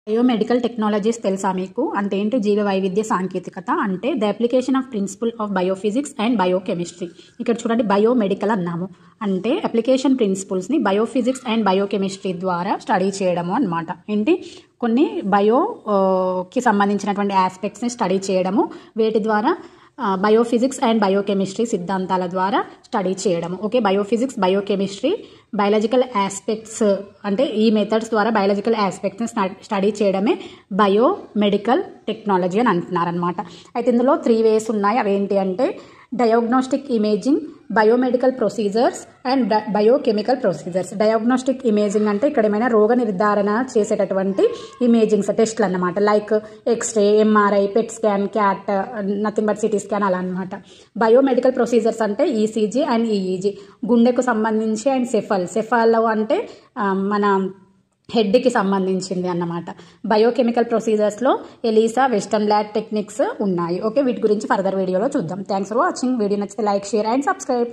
Biomedical technologies తెలుసా మీకు? అంటే ఏంటి? జీవ వైవిధ్య సాంకేతికత అంటే the application of principle of biophysics and biochemistry. ఇక్కడ చూడండి, బయోమెడికల్ అన్నాము అంటే అప్లికేషన్ ప్రిన్సిపల్స్ని బయోఫిజిక్స్ అండ్ బయోకెమిస్ట్రీ ద్వారా స్టడీ చేయడము అనమాట. ఏంటి? కొన్ని బయోకి సంబంధించినటువంటి ఆస్పెక్ట్స్ని స్టడీ చేయడము, వేటి ద్వారా? బయోఫిజిక్స్ అండ్ బయోకెమిస్ట్రీ సిద్ధాంతాల ద్వారా స్టడీ చేయడము. Okay, biophysics, biochemistry, biological aspects అంటే ఈ మెథడ్స్ ద్వారా బయాలజికల్ ఆస్పెక్ట్స్ని స్టడీ చేయడమే బయోమెడికల్ టెక్నాలజీ అని అంటున్నారనమాట. అయితే ఇందులో 3 ways ఉన్నాయి. అవేంటి అంటే diagnostic imaging, biomedical procedures and biochemical procedures. Diagnostic imaging అంటే ఇక్కడ ఏమైనా రోగ నిర్ధారణ చేసేటటువంటి ఇమేజింగ్స్, టెస్ట్లు అన్నమాట. Like X-ray, MRI, PET scan, CAT, nothing but CT scan అలా అనమాట. బయోమెడికల్ ప్రొసీజర్స్ అంటే ఈసీజీ అండ్ ఈఈజీ, గుండెకు సంబంధించి, అండ్ సెఫాలో అంటే మన హెడ్కి సంబంధించింది అన్నమాట. బయోకెమికల్ ప్రొసీజర్స్లో ఎలీసా, వెస్టర్న్ బ్లాట్ టెక్నిక్స్ ఉన్నాయి. ఓకే, వీటి గురించి ఫర్దర్ వీడియోలో చూద్దాం. Thanks for watching. వీడియో నచ్చితే లైక్, షేర్ అండ్ సబ్స్క్రైబ్.